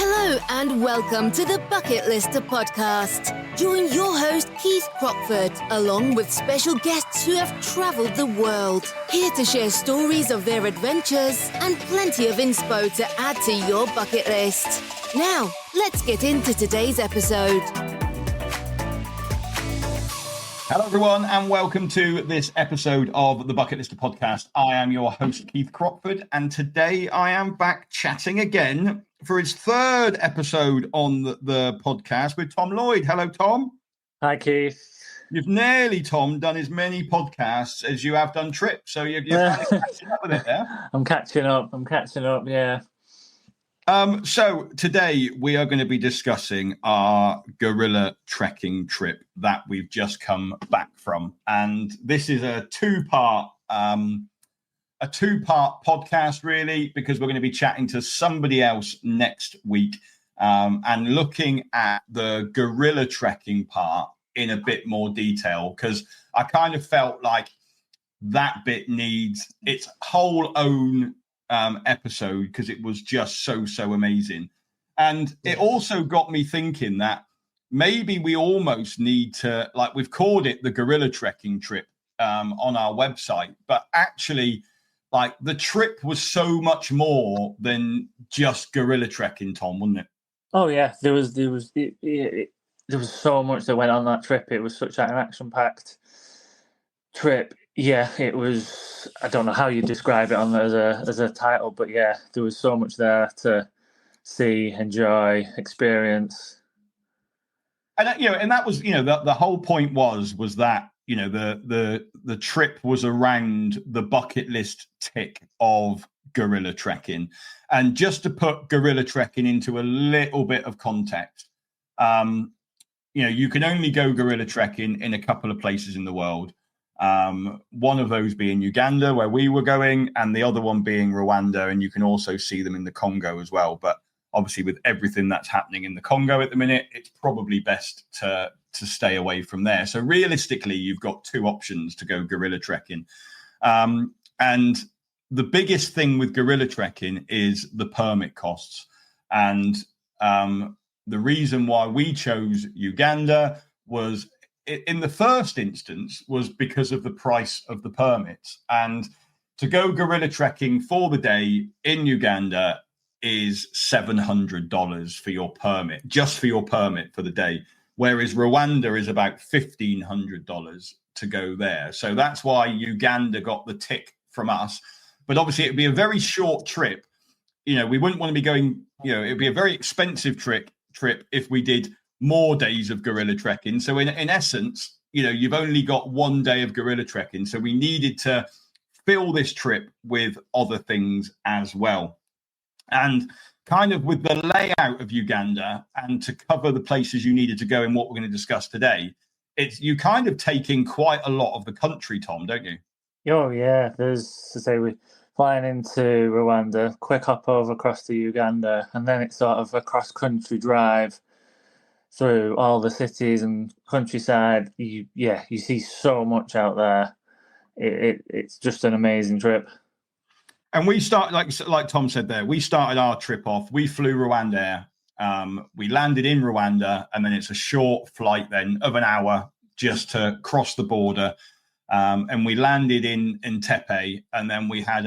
Hello and welcome to the Bucket Lister podcast. Join your host Keith Crockford along with special guests who have travelled the world, here to share stories of their adventures and plenty of inspo to add to your bucket list. Now, let's get into today's episode. Hello everyone and welcome to this episode of the Bucket Lister podcast. I am your host Keith Crockford and today I am back chatting again for his third episode on the podcast with Tom Lloyd. Hello Tom. Hi Keith. You've nearly, Tom, done as many podcasts as you have done trips, so you're kind of catching up with it there. I'm catching up, yeah. So today we are going to be discussing our gorilla trekking trip that we've just come back from, and this is a two-part podcast, really, because we're going to be chatting to somebody else next week and looking at the gorilla trekking part in a bit more detail, because I kind of felt like that bit needs its whole own episode because it was just so amazing. And it also got me thinking that maybe we almost need to, like, we've called it the gorilla trekking trip on our website, but actually, like, the trip was so much more than just gorilla trekking, Tom, wasn't it? Oh yeah, there was so much that went on that trip. It was such an action-packed trip. Yeah, it was. I don't know how you describe it as a title, but yeah, there was so much there to see, enjoy, experience. And and that was the whole point was that the trip was around the bucket list tick of gorilla trekking. And just to put gorilla trekking into a little bit of context, you can only go gorilla trekking in a couple of places in the world. One of those being Uganda, where we were going, and the other one being Rwanda, and you can also see them in the Congo as well. But obviously, with everything that's happening in the Congo at the minute, it's probably best to stay away from there. So realistically, you've got two options to go gorilla trekking. And the biggest thing with gorilla trekking is the permit costs. And the reason why we chose Uganda was, in the first instance, was because of the price of the permits. And to go gorilla trekking for the day in Uganda is $700 for your permit, just for your permit for the day. Whereas Rwanda is about $1,500 to go there. So that's why Uganda got the tick from us. But obviously it'd be a very short trip. We wouldn't want to be going, it'd be a very expensive trip if we did more days of gorilla trekking. So in essence, you've only got one day of gorilla trekking. So we needed to fill this trip with other things as well. And kind of with the layout of Uganda and to cover the places you needed to go in what we're going to discuss today, you kind of take in quite a lot of the country, Tom, don't you? Oh yeah, there's to say we're flying into Rwanda, quick hop over across to Uganda, and then it's sort of a cross-country drive through all the cities and countryside. You see so much out there. It's just an amazing trip. And we start, like Tom said there, we started our trip off. We flew Rwanda Air. We landed in Rwanda, and then it's a short flight then of an hour just to cross the border. And we landed in Tepe, and then we had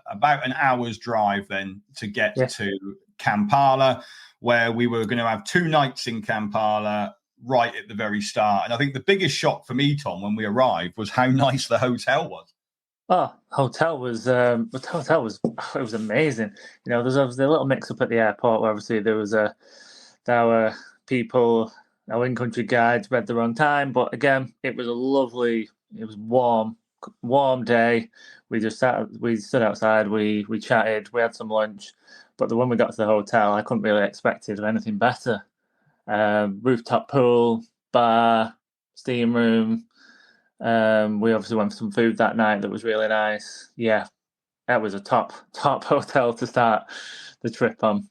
about an hour's drive then to get to Kampala, where we were going to have 2 nights in Kampala right at the very start. And I think the biggest shock for me, Tom, when we arrived was how nice the hotel was. Oh, hotel was it was amazing. There's obviously a little mix up at the airport where obviously there was our people, our in-country guides read the wrong time. But again, it was warm day. We stood outside, we chatted, we had some lunch. But when we got to the hotel, I couldn't really expect anything better. Rooftop pool, bar, steam room. We obviously went for some food that night that was really nice. Yeah, that was a top hotel to start the trip on.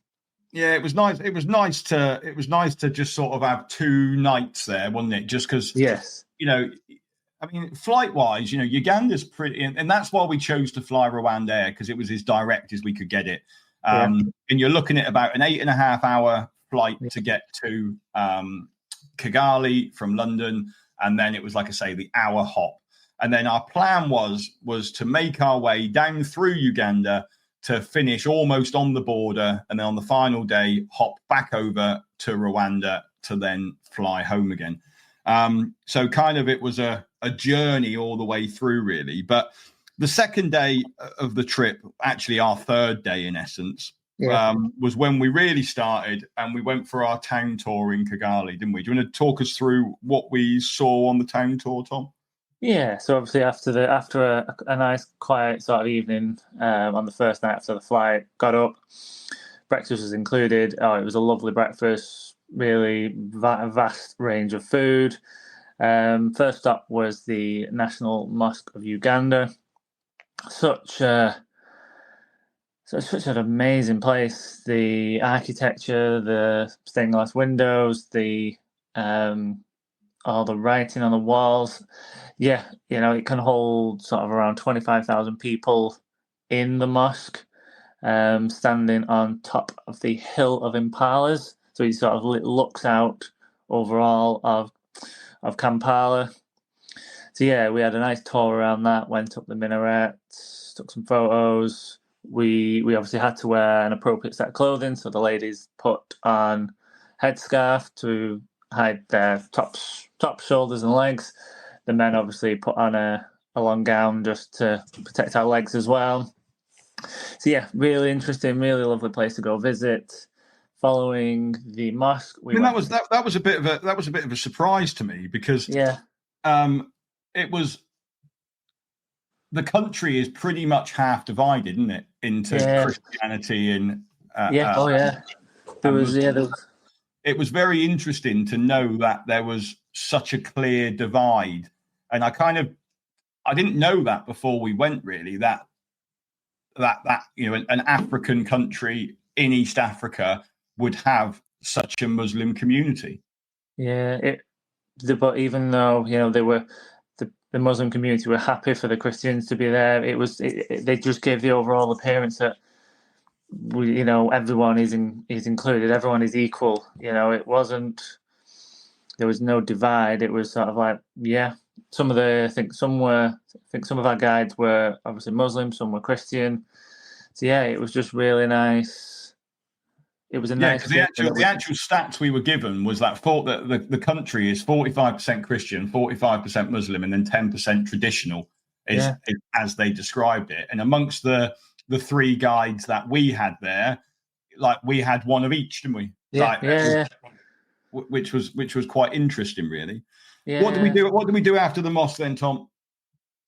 Yeah, it was nice. It was nice to just sort of have 2 nights there, wasn't it? Just because, yes, I mean, flight-wise, Uganda's pretty, and that's why we chose to fly Rwanda Air, because it was as direct as we could get it. And you're looking at about an 8.5 hour flight to get to Kigali from London. And then it was, like I say, the hour hop. And then our plan was to make our way down through Uganda to finish almost on the border. And then on the final day, hop back over to Rwanda to then fly home again. So kind of it was a journey all the way through, really. But the second day of the trip, actually our third day in essence, was when we really started, and we went for our town tour in Kigali, didn't we? Do you want to talk us through what we saw on the town tour, Tom? Yeah, so obviously after a nice quiet sort of evening on the first night after the flight, got up, breakfast was included. Oh, it was a lovely breakfast, really vast range of food. First stop was the National Mosque of Uganda. Such an amazing place. The architecture, the stained glass windows, all the writing on the walls. Yeah, it can hold sort of around 25,000 people in the mosque, standing on top of the hill of Impalas. So he sort of looks out over all of Kampala. So yeah, we had a nice tour around that, went up the minarets, took some photos. We obviously had to wear an appropriate set of clothing, so the ladies put on headscarf to hide their tops, shoulders and legs. The men obviously put on a long gown just to protect our legs as well. So yeah, really interesting, really lovely place to go visit. Following the mosque, that was a bit of a surprise to me, because it was, the country is pretty much half divided, isn't it, into Christianity and It was very interesting to know that there was such a clear divide, and I didn't know that before we went, really, that an African country in East Africa would have such a Muslim community. Yeah, but even though they were the Muslim community were happy for the Christians to be there, they just gave the overall appearance that everyone is included, everyone is equal. It wasn't, there was no divide. It was sort of like, some of our guides were obviously Muslim, some were Christian. So yeah, it was just really nice. It was nice. The actual stats we were given was that the country is 45% Christian, 45% Muslim, and then 10% traditional, as they described it. And amongst the three guides that we had there, like, we had one of each, didn't we? Which was quite interesting, really. Yeah. What did we do after the mosque then, Tom?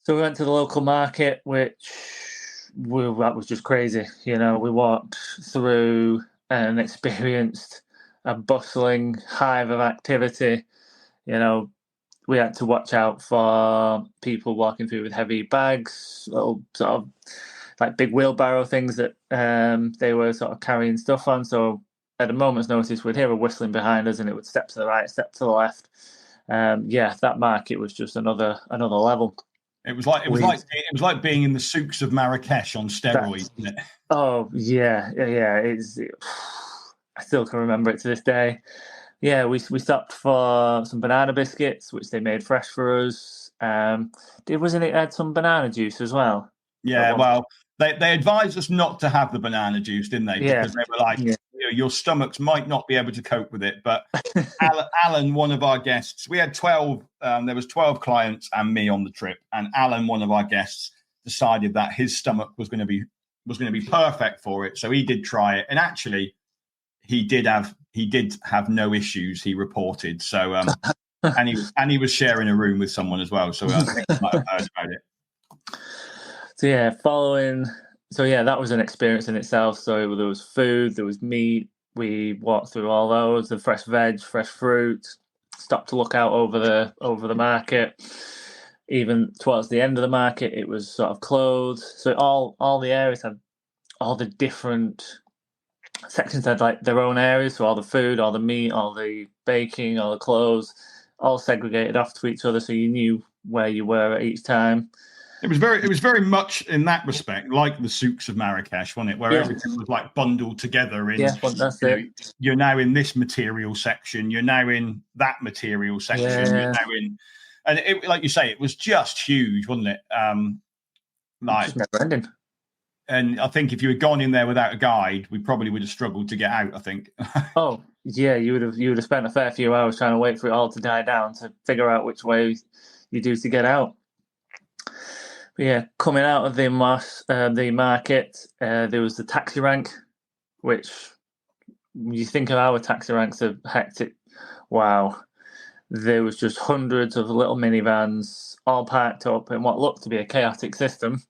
So we went to the local market, which that was just crazy. We walked through and experienced a bustling hive of activity. We had to watch out for people walking through with heavy bags, little sort of like big wheelbarrow things that they were sort of carrying stuff on. So at a moment's notice, we'd hear a whistling behind us, and it would step to the right, step to the left. That market was just another level. It was like being in the souks of Marrakesh on steroids, isn't it? Oh yeah. I still can remember it to this day. Yeah, we stopped for some banana biscuits, which they made fresh for us. Wasn't it had some banana juice as well? Yeah, well, they advised us not to have the banana juice, didn't they? Yeah. Because they were like, your stomachs might not be able to cope with it. But Alan, one of our guests, we had 12. There was 12 clients and me on the trip, and Alan, one of our guests, decided that his stomach was going to be perfect for it. So he did try it, and actually, he did have no issues. He reported. So, and he was sharing a room with someone as well. So I think he might have heard about it. So yeah, that was an experience in itself. So there was food, there was meat. We walked through all those, the fresh veg, fresh fruit. Stopped to look out over the market. Even towards the end of the market, it was sort of closed. So all the areas had all the different sections had like their own areas. So all the food, all the meat, all the baking, all the clothes, all segregated off to each other, so you knew where you were at each time. It was very much in that respect like the souks of Marrakesh, wasn't it? Where everything was like bundled together in. Yeah, well, that's it. You're now in this material section. You're now in that material section. Yeah. You're now in, and it, like you say, it was just huge, wasn't it? Like just never ending. And I think if you had gone in there without a guide, we probably would have struggled to get out, I think. Oh, yeah, you would have spent a fair few hours trying to wait for it all to die down to figure out which way you do to get out. But yeah, coming out of the market, there was the taxi rank, which you think of our taxi ranks are hectic. Wow. There was just hundreds of little minivans all parked up in what looked to be a chaotic system.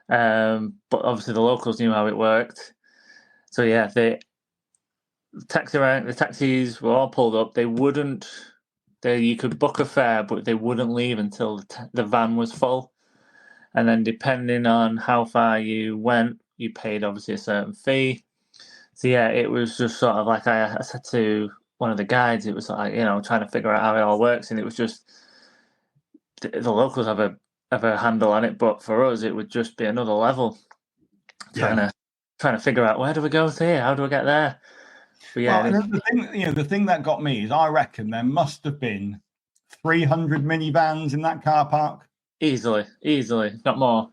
But obviously the locals knew how it worked. So yeah, the taxis were all pulled up. You could book a fare, but they wouldn't leave until the van was full. And then depending on how far you went, you paid obviously a certain fee. So yeah, it was just sort of like I said to one of the guides, it was like, trying to figure out how it all works. And it was just, the locals have a handle on it, but for us, it would just be another level. Trying to figure out, where do we go to here? How do we get there? But yeah, the thing that got me is I reckon there must have been 300 minivans in that car park. Easily, not more.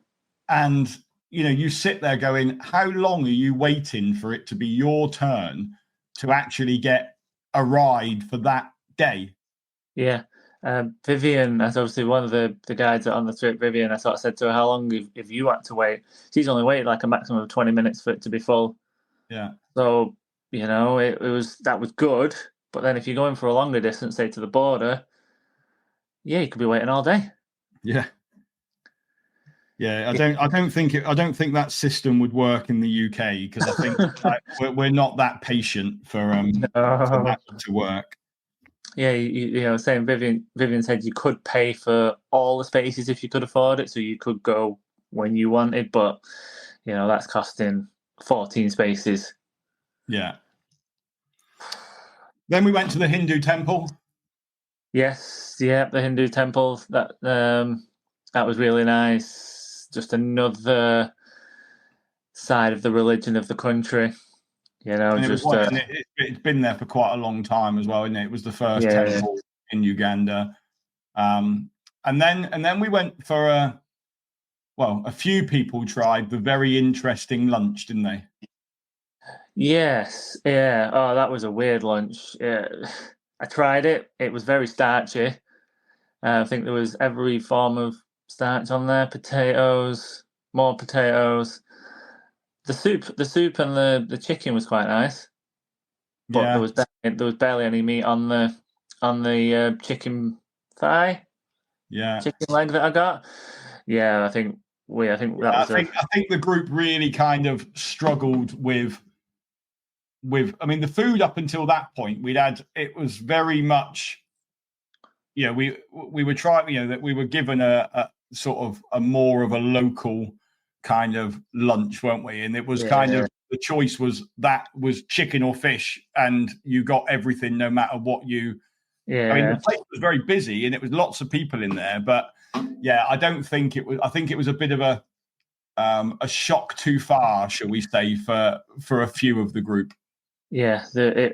And, you sit there going, how long are you waiting for it to be your turn to actually get a ride for that day? Yeah. Vivian, that's obviously one of the guides that on the trip. Vivian, I sort of said to her, how long if you had to wait? She's only waited like a maximum of 20 minutes for it to be full. Yeah. So, that was good. But then if you're going for a longer distance, say to the border, yeah, you could be waiting all day. Yeah. Yeah, I don't think that system would work in the UK, because I think we're not that patient for that to work. Yeah, saying Vivian said you could pay for all the spaces if you could afford it, so you could go when you wanted, but that's costing 14 spaces. Yeah. Then we went to the Hindu temple. Yes, yeah, the Hindu temple. That was really nice. Just another side of the religion of the country. It's been there for quite a long time as well, isn't it? It was the first temple in Uganda. And then we went for a few people tried the very interesting lunch, didn't they? Yes, yeah. Oh, that was a weird lunch. Yeah. I tried it. It was very starchy. I think there was every form of starch on there. Potatoes, more potatoes. The soup and the chicken was quite nice, but there was barely any meat on the chicken thigh. Yeah, chicken leg that I got. Yeah, I think the group really kind of struggled with. I mean, the food up until that point it was very much. We were trying. That we were given a sort of a more of a local kind of lunch, weren't we? And it was kind of, the choice was chicken or fish, and you got everything no matter what you. Yeah. I mean, the place was very busy and it was lots of people in there, but I don't think it was. I think it was a bit of a shock too far, shall we say, for a few of the group. Yeah, if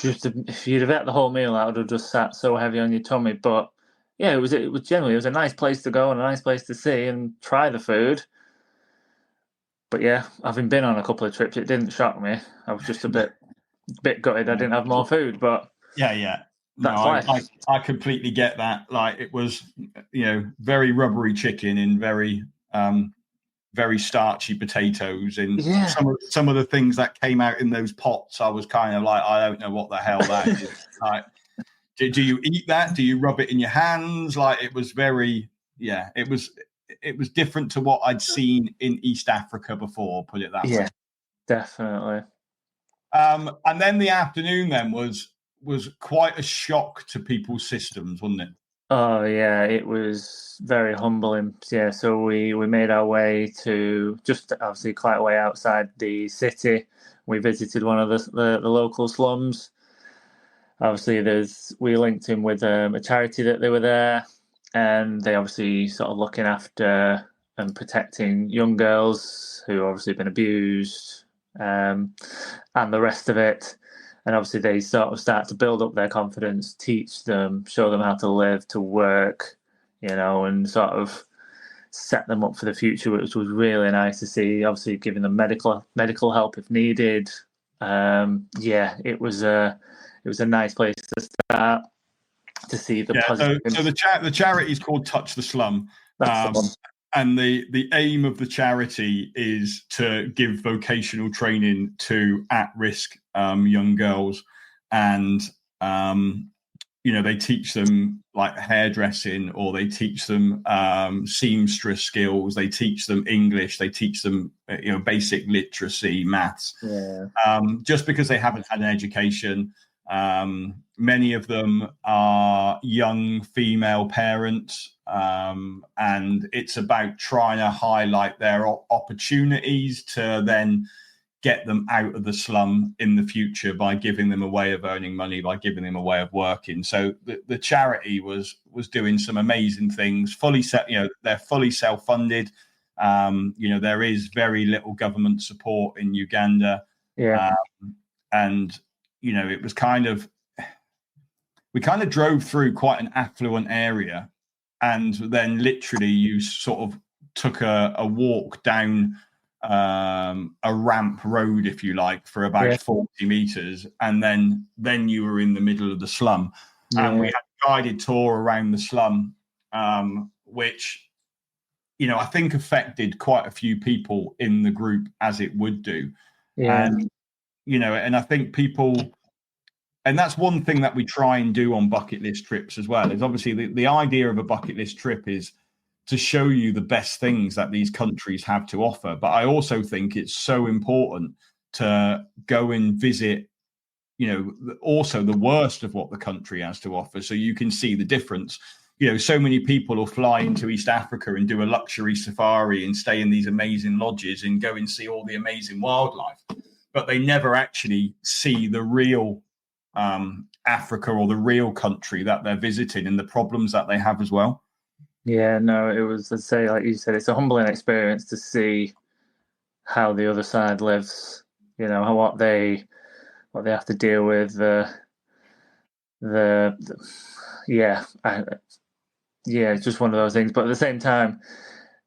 you'd have ate the whole meal, I would have just sat so heavy on your tummy. But yeah, it was generally a nice place to go and a nice place to see and try the food. But yeah, having been on a couple of trips, it didn't shock me. I was just a bit gutted I didn't have more food, but yeah. That's life. I completely get that. Like, it was, very rubbery chicken in very very starchy potatoes, and some of the things that came out in those pots, I was kind of like, I don't know what the hell that is. Like, do you eat that? Do you rub it in your hands? Like, it was very, it was different to what I'd seen in East Africa before, put it that way. Yeah, definitely. And then the afternoon then was quite a shock to people's systems, wasn't it? Oh yeah, it was very humbling. Yeah, so we made our way to just obviously quite a way outside the city. We visited one of the local slums. Obviously, we linked in with a charity that they were there. and they obviously sort of looking after and protecting young girls who obviously been abused, and the rest of it. And obviously they sort of start to build up their confidence, teach them, show them how to live, to work, and sort of set them up for the future, which was really nice to see. Obviously giving them medical help if needed. It was a nice place to start, to see the positive. So the charity is called Touch the Slum. That's the one. And the aim of the charity is to give vocational training to at-risk young girls, and they teach them like hairdressing, or they teach them seamstress skills. They teach them English. They teach them basic literacy, maths. Yeah. Just because they haven't had an education. Many of them are young female parents, and it's about trying to highlight their opportunities to then get them out of the slum in the future by giving them a way of earning money, by giving them a way of working. So the charity was doing some amazing things. They're fully self-funded. There is very little government support in Uganda. Yeah. And it was we kind of drove through quite an affluent area, and then literally you sort of took a walk down a ramp road, if you like, for about 40 meters, and then you were in the middle of the slum. And we had a guided tour around the slum, which I think affected quite a few people in the group, as it would do. And and I think people, and that's one thing that we try and do on bucket list trips as well, is obviously the idea of a bucket list trip is to show you the best things that these countries have to offer. But I also think it's so important to go and visit, also the worst of what the country has to offer, so you can see the difference. So many people will fly into East Africa and do a luxury safari and stay in these amazing lodges and go and see all the amazing wildlife, but they never actually see the real Africa, or the real country that they're visiting, and the problems that they have as well. Yeah, no, it was, let's say, like you said, it's a humbling experience to see how the other side lives, what they have to deal with, it's just one of those things. But at the same time,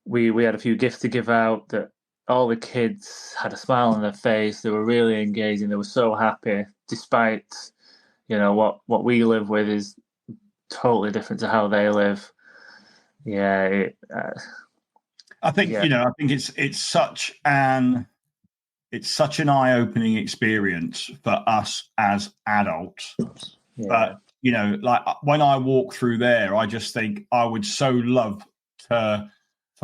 we had a few gifts to give out that all the kids had a smile on their face. They were really engaging. They were so happy, despite, what we live with is totally different to how they live. I think it's such an eye-opening experience for us as adults. But like when I walk through there, I just think I would so love for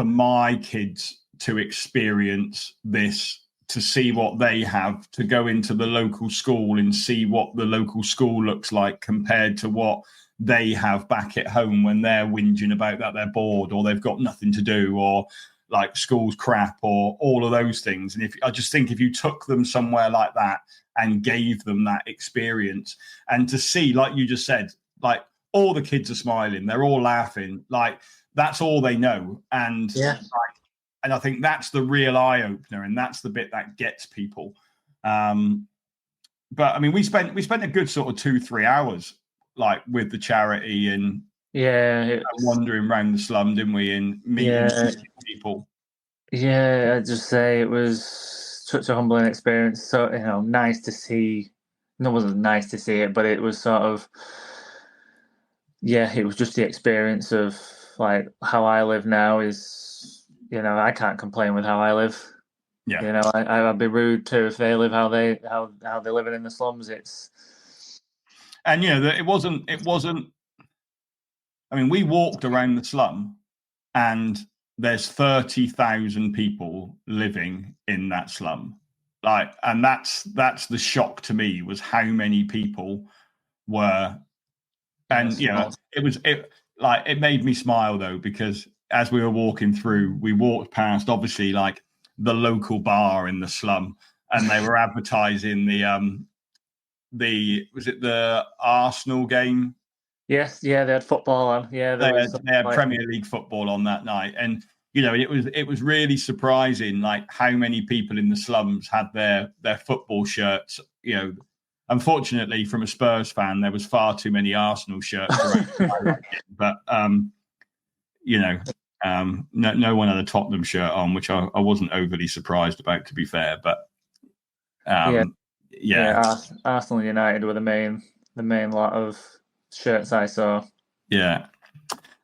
my kids to experience this, to see what they have, to go into the local school and see what the local school looks like compared to what they have back at home when they're whinging about that they're bored, or they've got nothing to do, or like school's crap, or all of those things. And I just think if you took them somewhere like that and gave them that experience, and to see, like you just said, like all the kids are smiling, they're all laughing, like that's all they know. And and I think that's the real eye opener, and that's the bit that gets people. But I mean, we spent a good sort of 2-3 hours like with the charity and wandering around the slum, didn't we, and meeting people. Yeah, I'd just say it was such a humbling experience. So nice to see. No, it wasn't nice to see it, but it was sort of it was just the experience of like how I live now is, I can't complain with how I live. Yeah, I'd be rude too if they live how they're living in the slums. And it wasn't. I mean, we walked around the slum, and there's 30,000 people living in that slum. Like, and that's the shock to me, was how many people were. And it made me smile though, because as we were walking through, we walked past obviously like the local bar in the slum, and they were advertising was it the Arsenal game Yes, yeah, they had football on. Yeah, there was They had like, Premier League football on that night, and it was really surprising, like how many people in the slums had their football shirts. Unfortunately, from a Spurs fan, there was far too many Arsenal shirts around. But no one had a Tottenham shirt on, which I wasn't overly surprised about, to be fair. But yeah, yeah, Arsenal United were the main lot of shirts I saw. yeah.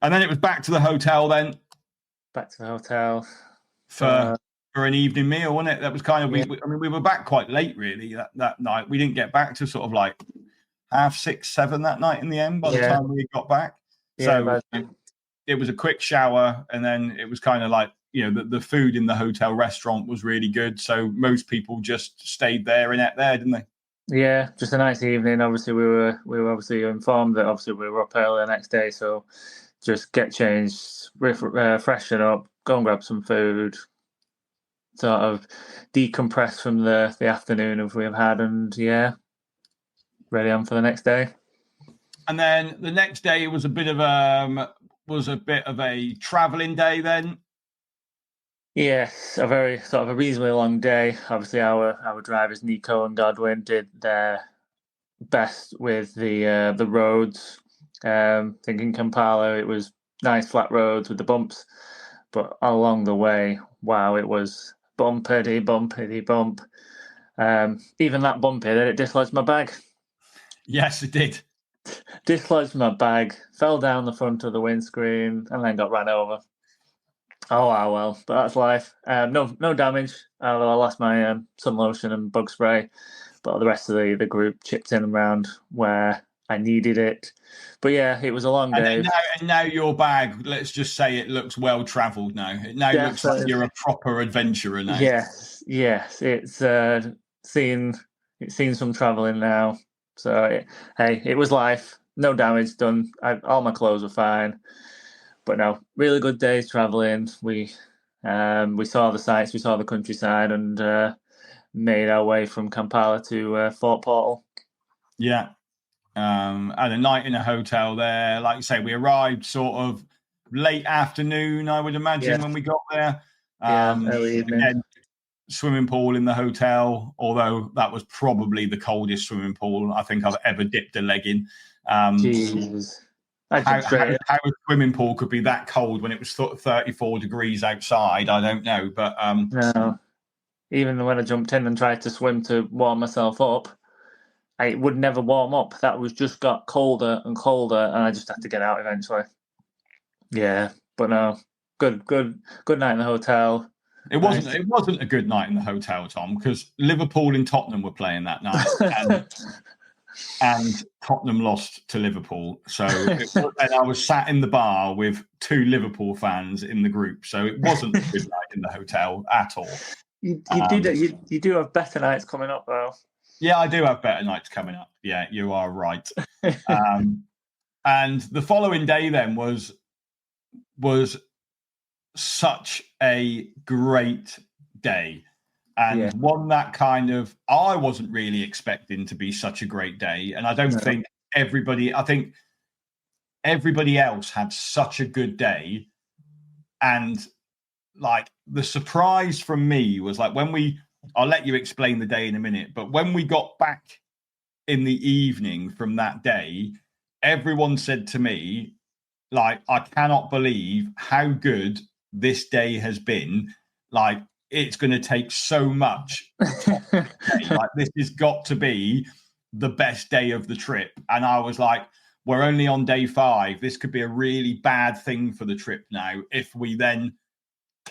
And then it was back to the hotel then Back to the hotel for an evening meal, wasn't it? That was kind of we were back quite late really that night. We didn't get back to sort of like 6:30, 7 that night in the end by the time we got back. So it was a quick shower, and then it was kind of like, the food in the hotel restaurant was really good. So most people just stayed there and ate there, didn't they? Yeah, just a nice evening. Obviously, we were obviously informed that obviously we were up early the next day, so just get changed, freshen up, go and grab some food, sort of decompress from the afternoon of we've had, and ready on for the next day. And then the next day was a bit of a travelling day then. Yes, a very sort of a reasonably long day. Obviously, our drivers Nico and Godwin did their best with the roads. Thinking Kampala, it was nice flat roads with the bumps, but along the way, wow, it was bumpity bump. Even that bumpy that it dislodged my bag. Yes, it did. Dislodged my bag, fell down the front of the windscreen, and then got ran over. Oh well, but that's life. No damage. Although I lost my sun lotion and bug spray, but the rest of the group chipped in around where I needed it. But yeah, it was a long day. And now your bag, let's just say it looks well travelled now. It now looks like you're a proper adventurer now. Yes, it's seen some travelling now. So it was life. No damage done. All my clothes were fine. But no, really good days travelling. We saw the sights, we saw the countryside, and made our way from Kampala to Fort Portal. Yeah. And a night in a hotel there. Like you say, we arrived sort of late afternoon, I would imagine, when we got there. Early evening. Again, swimming pool in the hotel, although that was probably the coldest swimming pool I think I've ever dipped a leg in. Jeez. How a swimming pool could be that cold when it was 34 degrees outside, I don't know. But no, even when I jumped in and tried to swim to warm myself up, it would never warm up. That was just got colder and colder, and I just had to get out eventually. Yeah, but no, good night in the hotel. It wasn't a good night in the hotel, Tom, because Liverpool and Tottenham were playing that night. And Tottenham lost to Liverpool. So and I was sat in the bar with 2 Liverpool fans in the group. So it wasn't a good night in the hotel at all. You do have better nights coming up, though. Yeah, I do have better nights coming up. Yeah, you are right. And the following day then was such a great day. And one that kind of I wasn't really expecting to be such a great day. And I don't think everybody else had such a good day. And like the surprise from me was like I'll let you explain the day in a minute, but when we got back in the evening from that day, everyone said to me, like, I cannot believe how good this day has been. Like, it's going to take so much. Like, this has got to be the best day of the trip. And I was like, we're only on day 5. This could be a really bad thing for the trip now if we then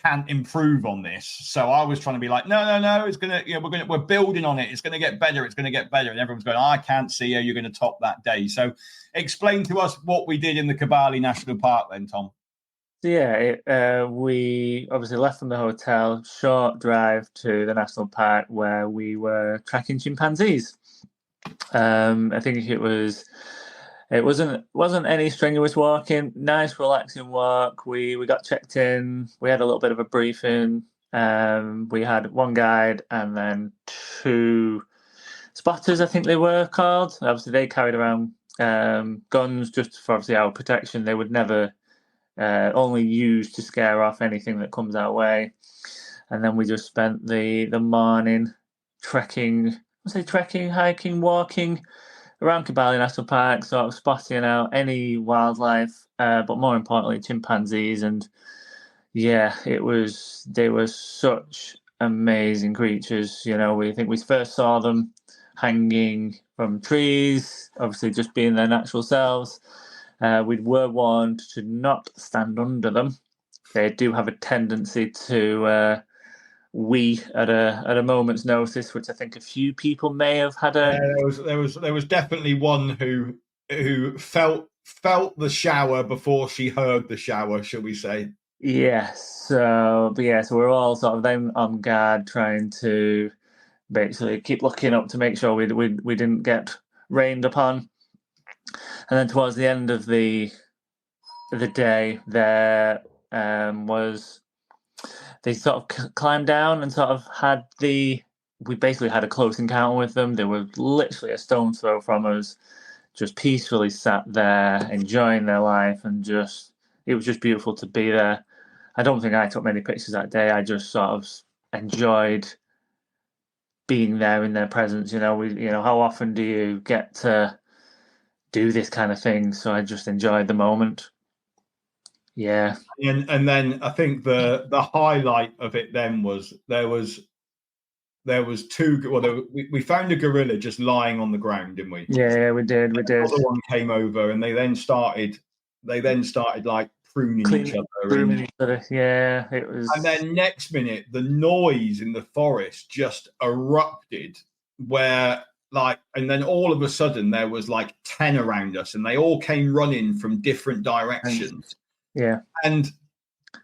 can't improve on this. So I was trying to be like, no, it's gonna, we're building on it. It's gonna get better. And everyone's going, I can't see how you're going to top that day. So explain to us what we did in the Kibale National Park then, Tom. Yeah, we obviously left from the hotel, short drive to the national park where we were tracking chimpanzees. I think it wasn't any strenuous walking, nice relaxing walk. We got checked in, we had a little bit of a briefing. We had one guide and then 2 spotters, I think they were called. Obviously they carried around guns just for obviously our protection. They would never only use to scare off anything that comes our way. And then we just spent the morning trekking, hiking, walking around Kibale National Park, sort of spotting out any wildlife, but more importantly, chimpanzees. And yeah, they were such amazing creatures. You know, we think we first saw them hanging from trees, obviously just being their natural selves. We were warned to not stand under them. They do have a tendency to wee at a moment's notice, which I think a few people may have had a. There was definitely one who felt the shower before she heard the shower, shall we say? Yes. So we're all sort of then on guard, trying to basically keep looking up to make sure we didn't get rained upon. And then towards the end of the day, there was they sort of climbed down and sort of we basically had a close encounter with them. They were literally a stone's throw from us, just peacefully sat there, enjoying their life, and it was just beautiful to be there. I don't think I took many pictures that day. I just sort of enjoyed being there in their presence. You know, how often do you get to do this kind of thing? So I just enjoyed the moment. Yeah. And then I think the highlight of it then was there was two. Well, we found a gorilla just lying on the ground, didn't we? Yeah, we did. Another one came over, and they then started like pruning each other. Yeah, it was. And then next minute, the noise in the forest just erupted, and then all of a sudden there was like 10 around us, and they all came running from different directions. Yeah. And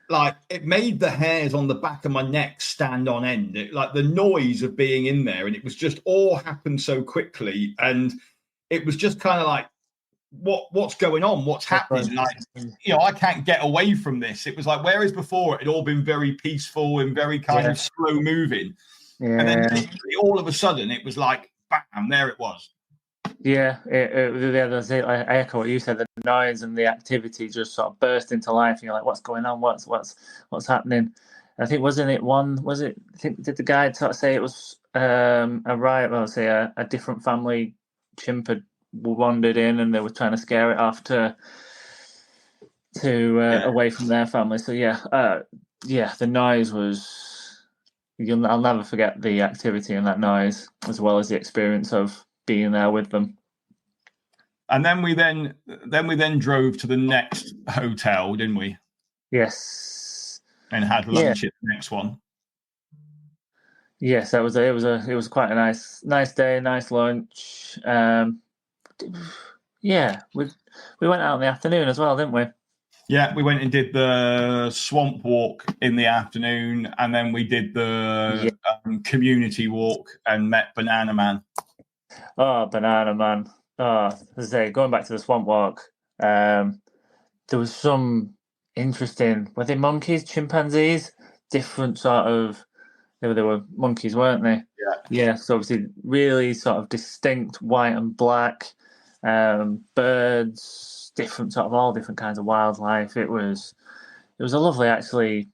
like it made the hairs on the back of my neck stand on end. Like the noise of being in there, and it was just all happened so quickly, and it was just kind of like, what's going on? What's happening? Like, you know, I can't get away from this. It was like, whereas before it had all been very peaceful and very kind of slow moving, and then all of a sudden it was like, bam, there it was. Yeah, I echo what you said. The noise and the activity just sort of burst into life. And you're like, what's going on? What's happening? I think did the guide sort of say it was a riot? Well, say a different family chimp had wandered in, and they were trying to scare it off to away from their family. So the noise was. I'll never forget the activity and that noise, as well as the experience of being there with them. And then we drove to the next hotel, didn't we? Yes. And had lunch at the next one. Yes, it was quite a nice day, nice lunch. We went out in the afternoon as well, didn't we? Yeah, we went and did the swamp walk in the afternoon, and then we did the community walk and met Banana Man. Oh, Banana Man. Oh, as I say, going back to the swamp walk, there was some interesting, were they monkeys, chimpanzees? Different sort of, they were monkeys, weren't they? Yeah, so obviously really sort of distinct white and black birds, all different kinds of wildlife. It was a lovely, actually,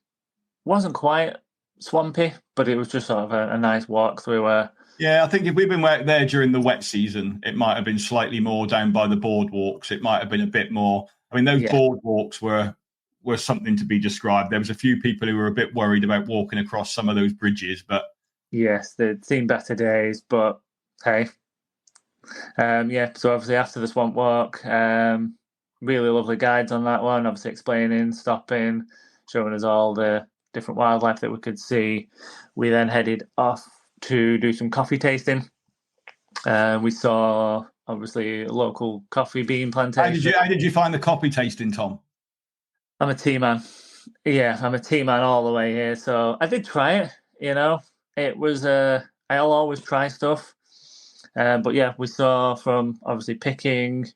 wasn't quite swampy, but it was just sort of a nice walk through Yeah, I think if we'd been there during the wet season, it might have been slightly more down by the boardwalks. It might have been a bit more. I mean, those boardwalks were something to be described. There was a few people who were a bit worried about walking across some of those bridges, but yes, they'd seen better days. But hey, So obviously after the swamp walk, really lovely guides on that one. Obviously explaining, stopping, showing us all the different wildlife that we could see. We then headed off to do some coffee tasting. We saw obviously a local coffee bean plantation. How did you find the coffee tasting, Tom? I'm a tea man. Yeah, I'm a tea man all the way here. So I did try it. You know, it was I'll always try stuff. But yeah, we saw from obviously picking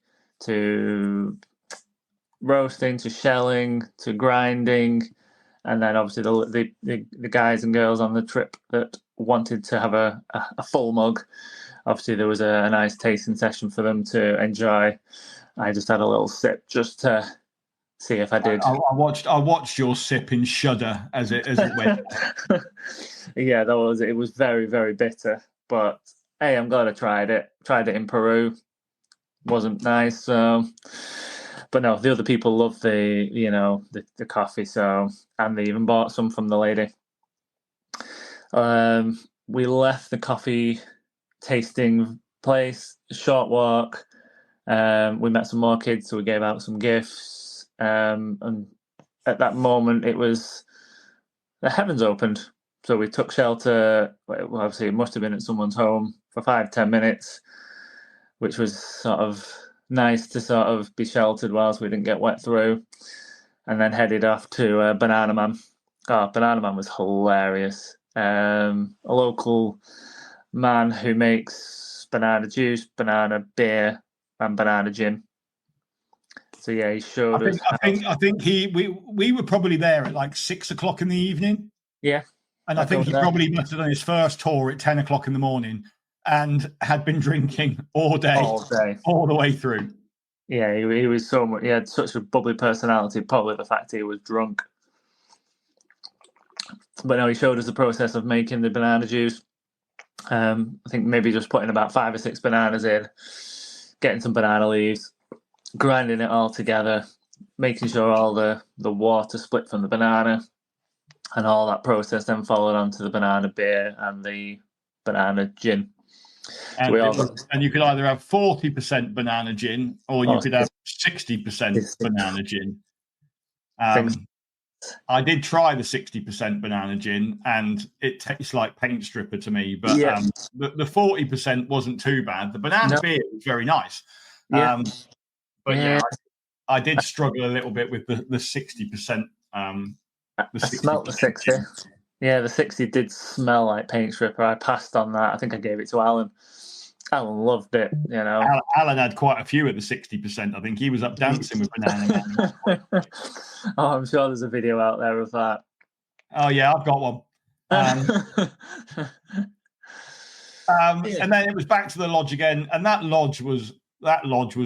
to roasting to shelling to grinding, and then obviously the guys and girls on the trip that wanted to have a full mug obviously there was a nice tasting session for them to enjoy. I just had a little sip just to see if I did. I watched your sip in shudder as it went. Yeah, it was very, very bitter. But hey, I'm glad I tried it. Tried it in Peru. Wasn't nice. So, but no, the other people loved the coffee. So, and they even bought some from the lady. We left the coffee tasting place. Short walk. We met some more kids, so we gave out some gifts. And at that moment, the heavens opened. So we took shelter. Well, obviously, it must have been at someone's home for 5-10 minutes, which was sort of nice to sort of be sheltered whilst we didn't get wet through. And then headed off to Banana Man. Oh, Banana Man was hilarious. A local man who makes banana juice, banana beer, and banana gin. So yeah, he showed us. I think we were probably there at like 6 o'clock in the evening. Yeah. And I think he probably must have done his first tour at 10 o'clock in the morning and had been drinking all day, all the way through. Yeah, he was so much. He had such a bubbly personality. Probably the fact he was drunk. But no, he showed us the process of making the banana juice. I think maybe just putting about 5 or 6 bananas in, getting some banana leaves, grinding it all together, making sure all the water split from the banana, and all that process then followed on to the banana beer and the banana gin. And, and you could either have 40% banana gin or you could have 60% banana gin. I did try the 60% banana gin and it tastes like paint stripper to me, but the 40% wasn't too bad. The banana beer was very nice. I did struggle a little bit with the 60%. I smelled the 60. Yeah, the 60 did smell like paint stripper. I passed on that. I think I gave it to Alan. Alan loved it, Alan had quite a few at the 60%. I think he was up dancing with Banana Man. Oh, I'm sure there's a video out there of that. Oh, yeah, I've got one. And then it was back to the lodge again. And that lodge was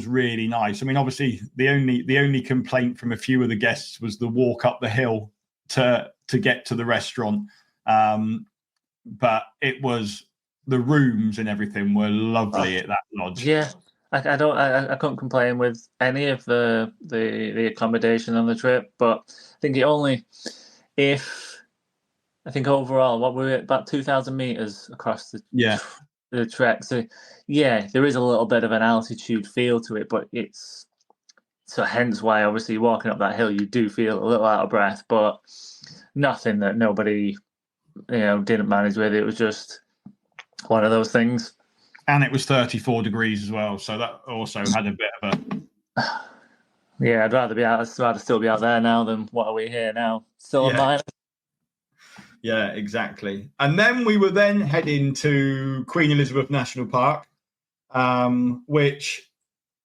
really nice. I mean, obviously, the only complaint from a few of the guests was the walk up the hill to get to the restaurant. But it was... the rooms and everything were lovely at that lodge. Yeah, I couldn't complain with any of the accommodation on the trip, but I think I think overall, what we're at about 2,000 meters across the trek. So yeah, there is a little bit of an altitude feel to it, but hence why obviously walking up that hill you do feel a little out of breath, but nothing that nobody didn't manage with. It was just one of those things. And it was 34 degrees as well, so that also had a bit of a... Yeah, I'd rather still be out there now than what are we here now? Still on mine. Yeah, exactly. And then we were heading to Queen Elizabeth National Park, which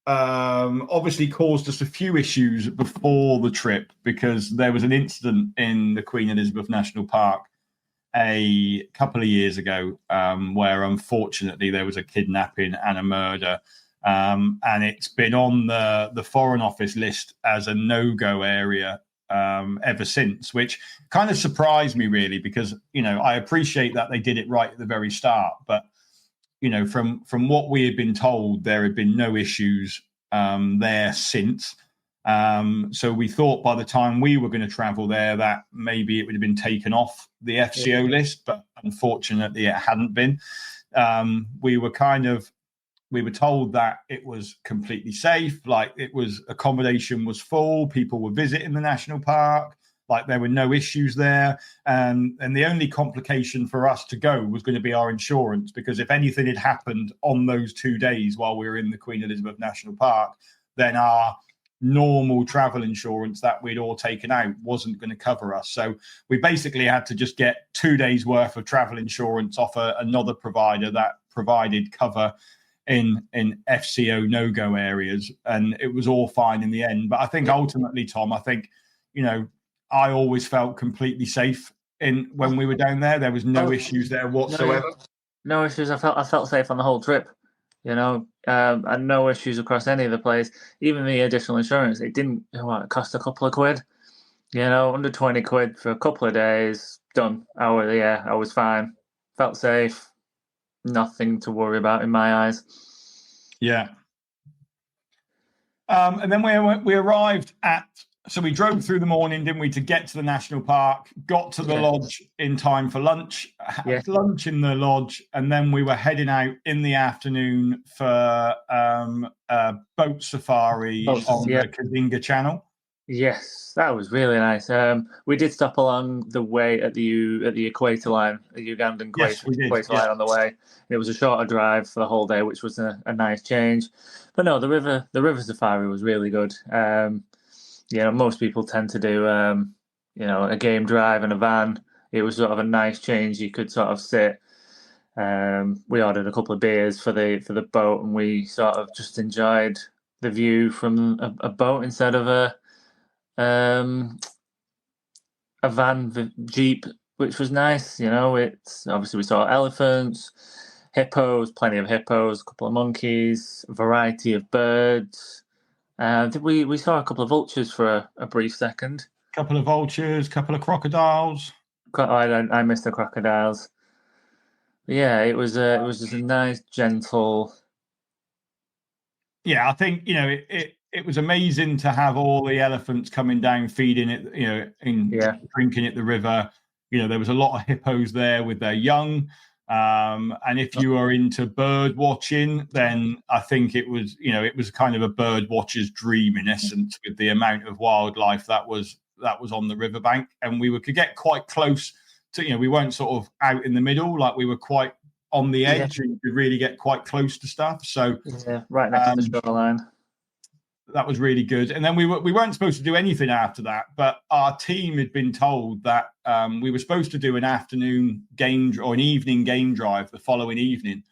obviously caused us a few issues before the trip because there was an incident in the Queen Elizabeth National Park a couple of years ago where unfortunately there was a kidnapping and a murder, and it's been on the Foreign Office list as a no-go area ever since, which kind of surprised me really because I appreciate that they did it right at the very start, but from what we had been told, there had been no issues there since. So we thought by the time we were going to travel there that maybe it would have been taken off the FCO list, but unfortunately it hadn't been. We were told that it was completely safe, like accommodation was full, people were visiting the national park, like there were no issues there. And the only complication for us to go was going to be our insurance, because if anything had happened on those 2 days while we were in the Queen Elizabeth National Park, then our normal travel insurance that we'd all taken out wasn't going to cover us. So we basically had to just get 2 days worth of travel insurance off another provider that provided cover in FCO no-go areas, and it was all fine in the end. But I think ultimately, Tom, I always felt completely safe when we were down there. There was no issues there whatsoever. No issues. I felt safe on the whole trip. And no issues across any of the place. Even the additional insurance, it didn't it cost a couple of quid. Under 20 quid for a couple of days. Done. I was fine. Felt safe. Nothing to worry about in my eyes. Yeah. And then we arrived so we drove through the morning, didn't we, to get to the national park, got to the lodge in time for lunch, had lunch in the lodge, and then we were heading out in the afternoon for a boat safari on the Kazinga Channel. Yes, that was really nice. We did stop along the way at the equator line, the Ugandan equator line on the way. It was a shorter drive for the whole day, which was a nice change. But no, the river safari was really good. Most people tend to do a game drive in a van. It was sort of a nice change. You could sort of sit. We ordered a couple of beers for the boat, and we sort of just enjoyed the view from a boat instead of a van jeep, which was nice. It's obviously we saw elephants, hippos, plenty of hippos, a couple of monkeys, a variety of birds. We saw a couple of vultures for a brief second. Couple of vultures, couple of crocodiles. I missed the crocodiles. But yeah, it was just a nice, gentle. Yeah, I think it was amazing to have all the elephants coming down, feeding it, drinking at the river. There was a lot of hippos there with their young. And if you are into bird watching, then I think it was kind of a bird watcher's dream in essence, with the amount of wildlife that was on the riverbank. And we could get quite close to, we weren't sort of out in the middle, like we were quite on the edge, and you could really get quite close to stuff. So right next to the shoreline. That was really good. And then we weren't supposed to do anything after that, but our team had been told that we were supposed to do an afternoon game or an evening game drive the following evening.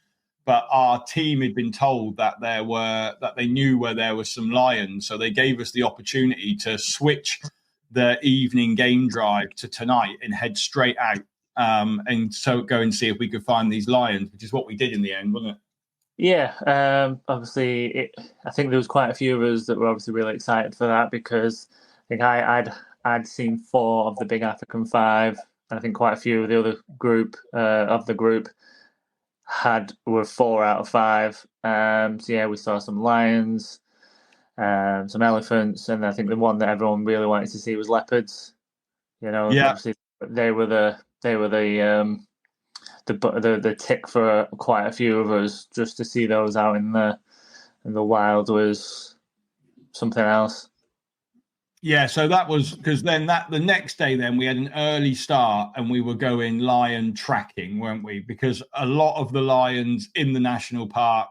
But our team had been told that they knew where there were some lions, so they gave us the opportunity to switch the evening game drive to tonight and head straight out, and so go and see if we could find these lions, which is what we did in the end, wasn't it? Yeah, obviously, I think there was quite a few of us that were obviously really excited for that, because I think I'd seen 4 of the big African 5, and I think quite a few of the other group were 4 out of 5. So yeah, we saw some lions, some elephants, and I think the one that everyone really wanted to see was leopards. Obviously they were the tick for quite a few of us. Just to see those out in the wild was something else. Yeah, so that was because then the next day then we had an early start and we were going lion tracking, weren't we? Because a lot of the lions in the national park,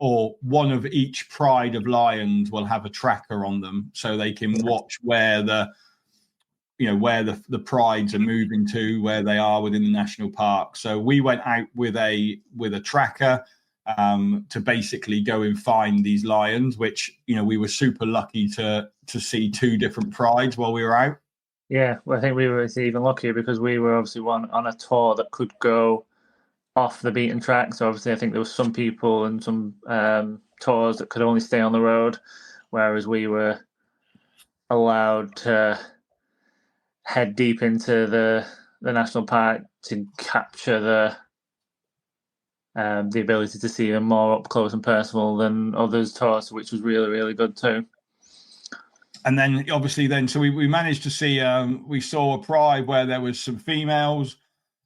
or one of each pride of lions, will have a tracker on them, so they can watch where the prides are moving to, where they are within the national park. So we went out with a tracker to basically go and find these lions, which we were super lucky to see 2 different prides while we were out. Yeah, well, I think we were even luckier because we were obviously on a tour that could go off the beaten track. So obviously I think there was some people and some tours that could only stay on the road, whereas we were allowed to head deep into the national park to capture the ability to see them more up close and personal than others tours, which was really, really good too. And then obviously so we managed to see, we saw a pride where there was some females,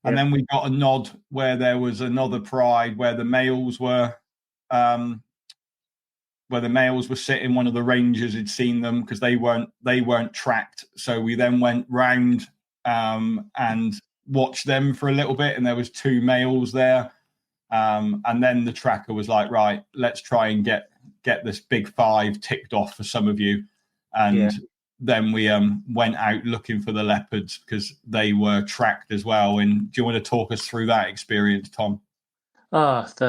and then we got a nod where there was another pride where the males were sitting. One of the rangers had seen them because they weren't tracked. So we then went round and watched them for a little bit, and there was 2 males there. And then the tracker was like, right, let's try and get this big 5 ticked off for some of you. And then we went out looking for the leopards because they were tracked as well. And do you want to talk us through that experience, Tom? It's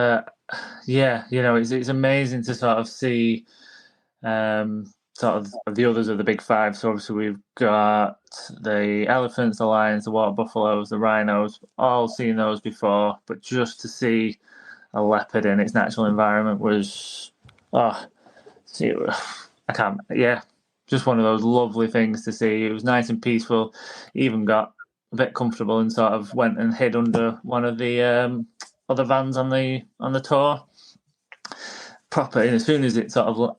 amazing to sort of see sort of the others of the big five. So obviously we've got the elephants, the lions, the water buffaloes, the rhinos, all seen those before, but just to see a leopard in its natural environment was, just one of those lovely things to see. It was nice and peaceful. Even got a bit comfortable and sort of went and hid under one of the other vans on the tour. Proper, and as soon as it sort of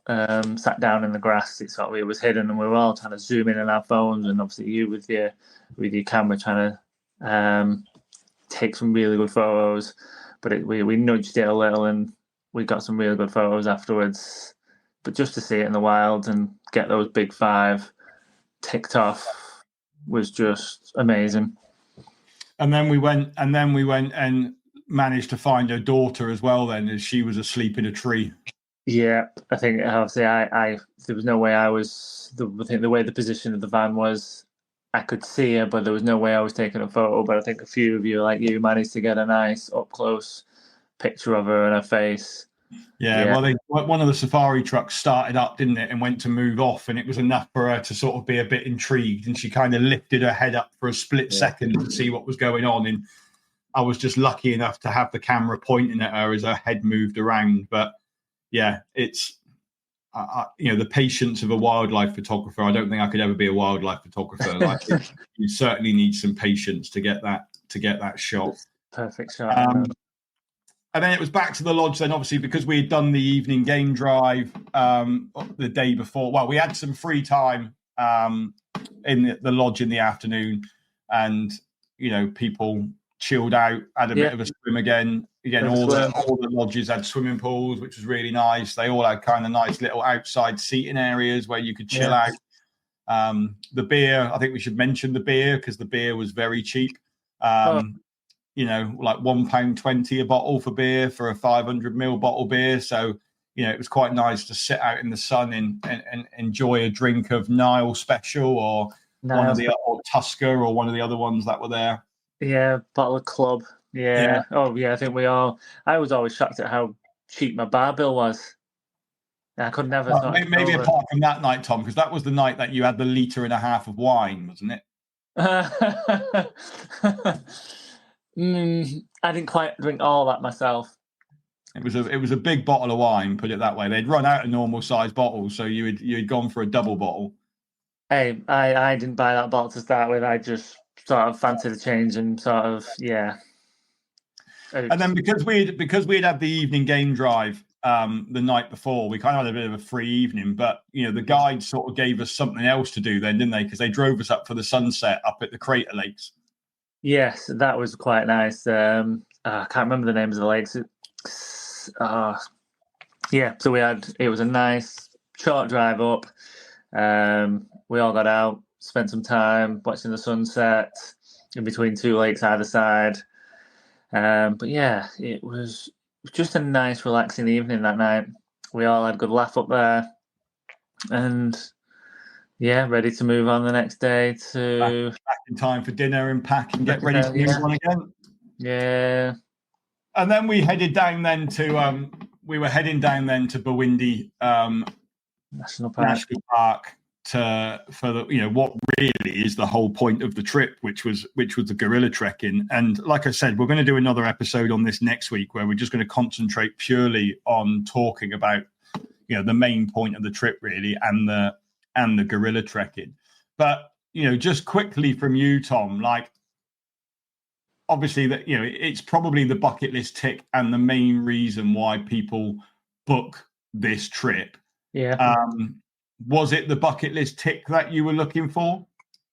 sat down in the grass, it was hidden, and we were all trying to zoom in on our phones, and obviously you with your camera trying to take some really good photos. But we nudged it a little, and we got some really good photos afterwards. But just to see it in the wild and get those big five ticked off was just amazing. And then we went and managed to find her daughter as well then, as she was asleep in a tree. Yeah, I think obviously I there was no way I think the way the position of the van was, I could see her, but there was no way I was taking a photo. But I think a few of you, like you, managed to get a nice up close picture of her and her face. Yeah. Well, one of the safari trucks started up, didn't it, and went to move off, and it was enough for her to sort of be a bit intrigued, and she kind of lifted her head up for a split second to see what was going on. And I was just lucky enough to have the camera pointing at her as her head moved around. But yeah, it's the patience of a wildlife photographer. I don't think I could ever be a wildlife photographer. Like you certainly need some patience to get that shot. Perfect shot. And then it was back to the lodge then, obviously, because we had done the evening game drive the day before. Well, we had some free time in the lodge in the afternoon, and people chilled out, had a bit of a swim again. All the lodges had swimming pools, which was really nice. They all had kind of nice little outside seating areas where you could chill out. The beer, I think we should mention the beer, because the beer was very cheap. Like £1.20 a bottle for beer for a 500ml bottle beer. So, it was quite nice to sit out in the sun and enjoy a drink of Nile Special or Tusker or one of the other ones that were there. Yeah, bottle of Club. Yeah. Oh, yeah. I think I was always shocked at how cheap my bar bill was. I could never. Maybe apart from that night, Tom, because that was the night that you had the 1.5 litres of wine, wasn't it? I didn't quite drink all that myself. It was a big bottle of wine, put it that way. They'd run out of normal size bottles, so you had gone for a double bottle. Hey, I didn't buy that bottle to start with. I just sort of fancied a change and sort of And then because we'd had the evening game drive the night before, we kind of had a bit of a free evening. But the guides sort of gave us something else to do then, didn't they? Because they drove us up for the sunset up at the Crater Lakes. Yes, that was quite nice. I can't remember the names of the lakes. So it was a nice short drive up. We all got out, spent some time watching the sunset in between two lakes either side. But yeah, it was just a nice, relaxing evening that night. We all had a good laugh up there, and ready to move on the next day to back in time for dinner and pack and get ready to move on again. Yeah. And then we headed down then to Bawindi National Park for what really is the whole point of the trip, which was the gorilla trekking. And like I said, we're going to do another episode on this next week where we're just going to concentrate purely on talking about the main point of the trip really and the gorilla trekking. But just quickly from you, Tom, like obviously that it's probably the bucket list tick and the main reason why people book this trip. Was it the bucket list tick that you were looking for?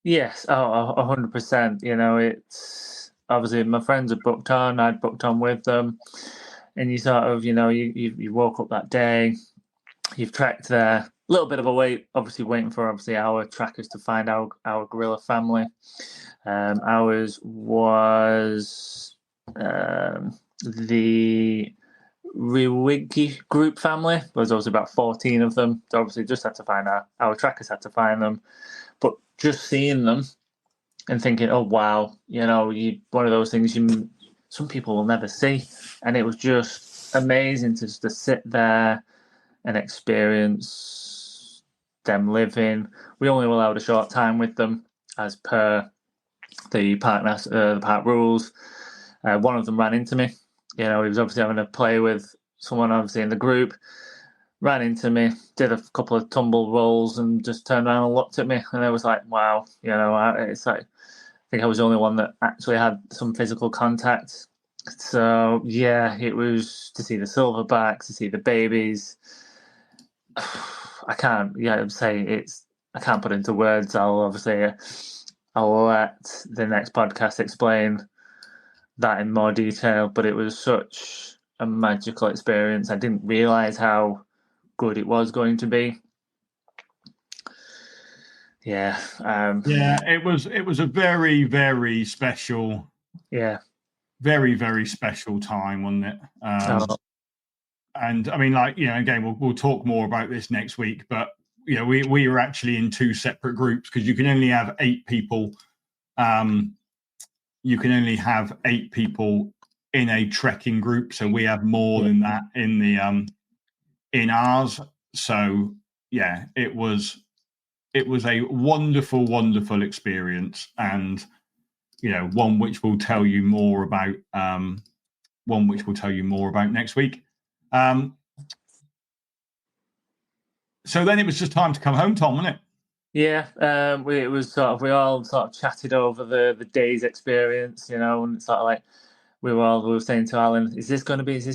Yes, 100%. It's obviously my friends had booked on, I'd booked on with them, and you sort of you woke up that day, you've trekked there, a little bit of a wait, obviously waiting for our trackers to find our gorilla family. Ours was the Riwigi group family. There was obviously about 14 of them. So obviously just had to find our trackers had to find them. But just seeing them and thinking, oh wow, one of those things some people will never see. And it was just amazing to sit there and experience them living. We only allowed a short time with them as per the park rules. One of them ran into me. He was obviously having a play with someone obviously in the group, ran into me, did a couple of tumble rolls and just turned around and looked at me. And I was like, wow, it's like, I think I was the only one that actually had some physical contact. So yeah, it was to see the silverbacks, to see the babies. I can't put it into words. I'll let the next podcast explain that in more detail, but it was such a magical experience. I didn't realize how good it was going to be. Yeah. It was a very, very special. Yeah. Very, very special time, wasn't it? And I mean, again, we'll talk more about this next week, but we were actually in two separate groups because you can only have 8 people. You can only have 8 people in a trekking group, so we have more than that in ours. So yeah, it was a wonderful, wonderful experience, and one which we'll tell you more about. Next week. So then it was just time to come home, Tom, wasn't it? Yeah, it was we all sort of chatted over the day's experience, and it's sort of like we were saying to Alan, is this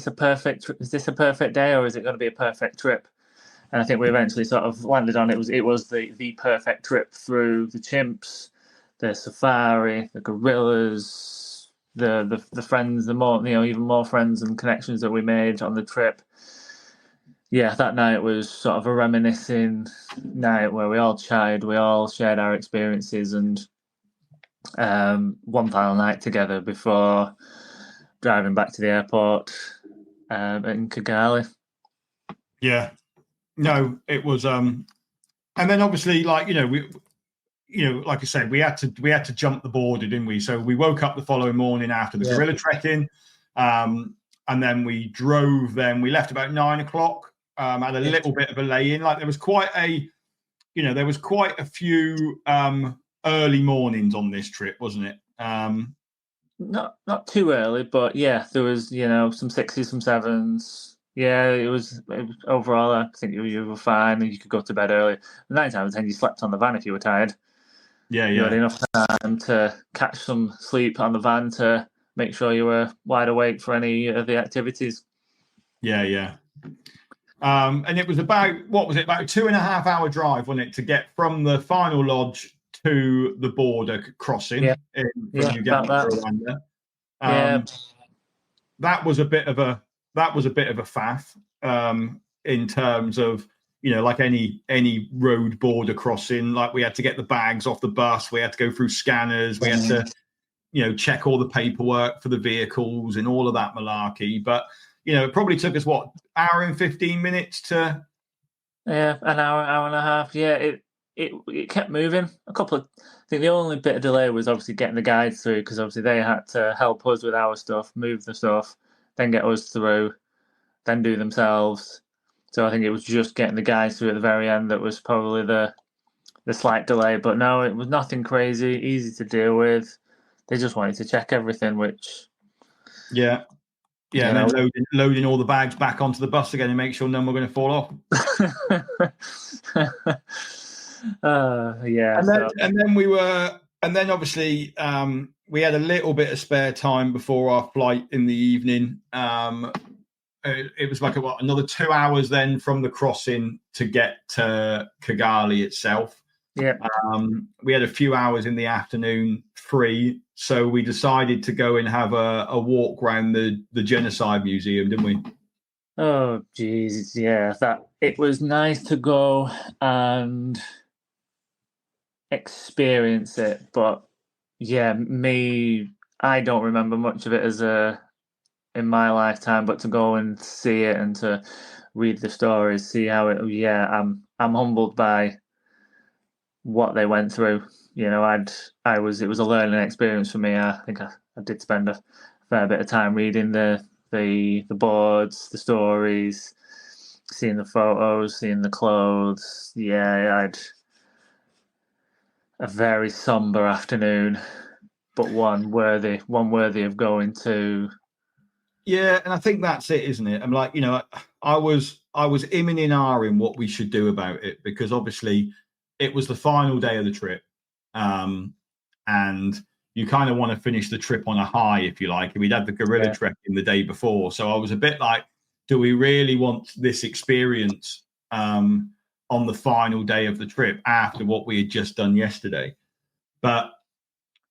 a perfect day, or is it going to be a perfect trip? And I think we eventually sort of landed on it was the perfect trip through the chimps, the safari, the gorillas, the friends, the more even more friends and connections that we made on the trip. Yeah, that night was sort of a reminiscing night where we all chatted, we all shared our experiences, and one final night together before driving back to the airport in Kibale. Yeah, no, it was. And then obviously, like I said, we had to jump the border, didn't we? So we woke up the following morning after the gorilla trekking, and then we drove. Then we left about 9 o'clock. Had a little bit of a lay-in. Like there was quite a few early mornings on this trip, wasn't it? Not too early, but yeah, there was some 6s, some 7s. Yeah, it was overall. I think you were fine, and you could go to bed early. 9 times out of 10, you slept on the van if you were tired. Yeah. You had enough time to catch some sleep on the van to make sure you were wide awake for any of the activities. Yeah. And it was about a 2.5 hour drive, wasn't it, to get from the final lodge to the border crossing from Uganda to Rwanda. That was a bit of a faff in terms of like any road border crossing. Like we had to get the bags off the bus, we had to go through scanners, we had to check all the paperwork for the vehicles and all of that malarkey. But it probably took us hour and 15 minutes to. Yeah, an hour and a half. Yeah, it kept moving. I think the only bit of delay was obviously getting the guides through, because obviously they had to help us with our stuff, move the stuff, then get us through, then do themselves. So I think it was just getting the guides through at the very end that was probably the slight delay. But no, it was nothing crazy, easy to deal with. They just wanted to check everything, which. Yeah. Yeah, and then loading all the bags back onto the bus again and make sure none were going to fall off. Yeah. And then obviously we had a little bit of spare time before our flight in the evening. It was like another 2 hours then from the crossing to get to Kibale itself. Yeah. We had a few hours in the afternoon free, so we decided to go and have a walk around the Genocide Museum, didn't we? Oh, Jesus, yeah. It was nice to go and experience it, but yeah, I don't remember much of it in my lifetime, but to go and see it and to read the stories, see how it. Yeah, I'm humbled by what they went through. It was a learning experience for me. I think I did spend a fair bit of time reading the boards, the stories, seeing the photos, seeing the clothes. Yeah, I had a very somber afternoon, but one worthy of going to. Yeah, and I think that's it, isn't it? I'm like, I was imming and ahhing what we should do about it, because obviously it was the final day of the trip, and you kind of want to finish the trip on a high, if you like. And we'd had the gorilla trekking the day before, so I was a bit like, do we really want this experience on the final day of the trip after what we had just done yesterday? But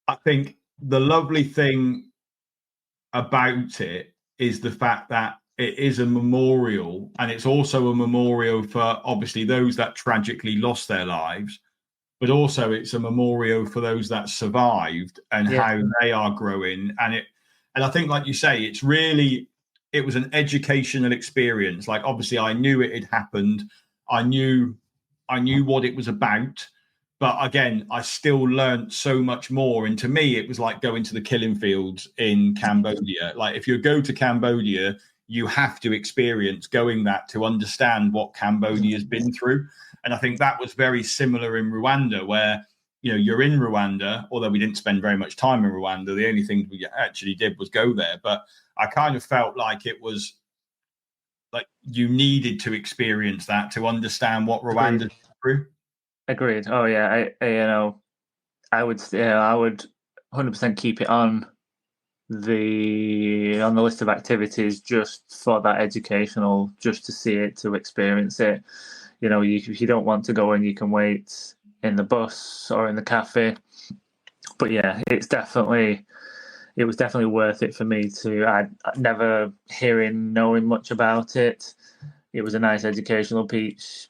I think the lovely thing about it is the fact that it is a memorial, and it's also a memorial for obviously those that tragically lost their lives, but also it's a memorial for those that survived and how they are growing. And I think, like you say, it was an educational experience. Like, obviously I knew it had happened. I knew what it was about. But again, I still learned so much more. And to me, it was like going to the killing fields in Cambodia. Like, if you go to Cambodia, you have to experience going that to understand what Cambodia's been through. And I think that was very similar in Rwanda, where, you're in Rwanda, although we didn't spend very much time in Rwanda. The only thing we actually did was go there. But I kind of felt like it was like you needed to experience that to understand what Rwanda's been through. Agreed. Oh yeah, I would 100% keep it on the list of activities just for that educational, just to see it, to experience it. If you don't want to go in, you can wait in the bus or in the cafe. But yeah, it was definitely worth it for me to. I never knowing much about it. It was a nice educational piece.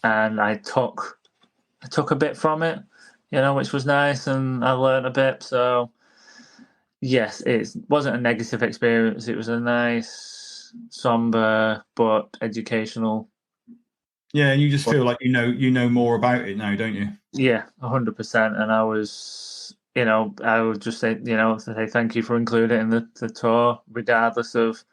And I took a bit from it, which was nice, and I learned a bit. So yes, it wasn't a negative experience. It was a nice, somber but educational. Yeah, and you just feel like you know more about it now, don't you? Yeah, 100%. And I was, I would just say, say thank you for including it in the tour, regardless of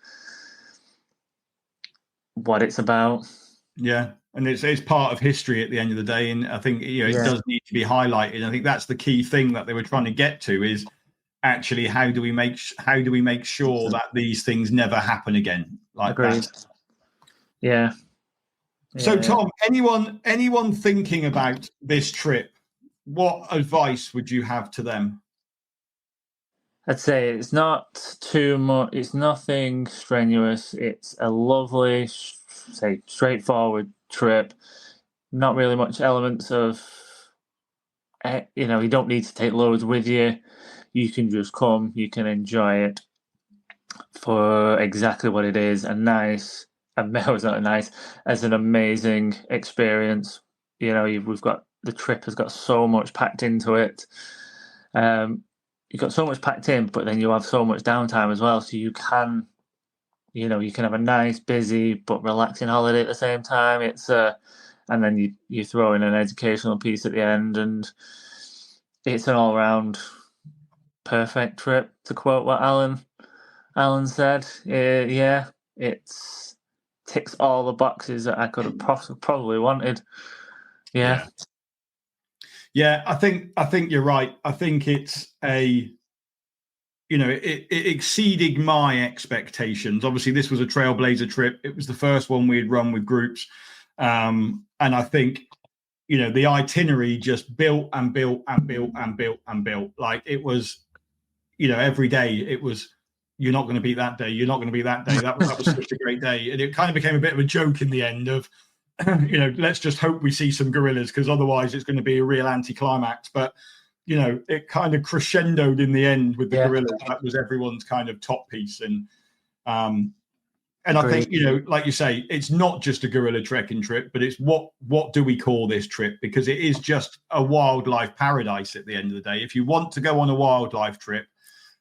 what it's about. Yeah, and it's part of history at the end of the day, and I think it does need to be highlighted. I think that's the key thing that they were trying to get to, is actually how do we make sure that these things never happen again? Like, agreed. Yeah. So Tom, anyone thinking about this trip, what advice would you have to them? I'd say it's not too much. It's nothing strenuous. It's a lovely, straightforward trip. Not really much elements of, you don't need to take loads with you. You can just come. You can enjoy it for exactly what it is. As an amazing experience. We've got, the trip has got so much packed into it. You've got so much packed in, but then you have so much downtime as well. So you can have a nice, busy but relaxing holiday at the same time. And then you throw in an educational piece at the end, and it's an all-round perfect trip. To quote what Alan said, it ticks all the boxes that I could have probably wanted. Yeah. I think you're right. I think it's it exceeded my expectations. Obviously, this was a trailblazer trip. It was the first one we had run with groups. And I think, the itinerary just built and built and built and built and built. Like, it was, every day it was, you're not going to beat that day. You're not going to beat that day. That was such a great day. And it kind of became a bit of a joke in the end of, let's just hope we see some gorillas, because otherwise it's going to be a real anticlimax. But, it kind of crescendoed in the end with the gorillas. That was everyone's kind of top piece. And I think, like you say, it's not just a gorilla trekking trip, but it's what do we call this trip? Because it is just a wildlife paradise at the end of the day. If you want to go on a wildlife trip,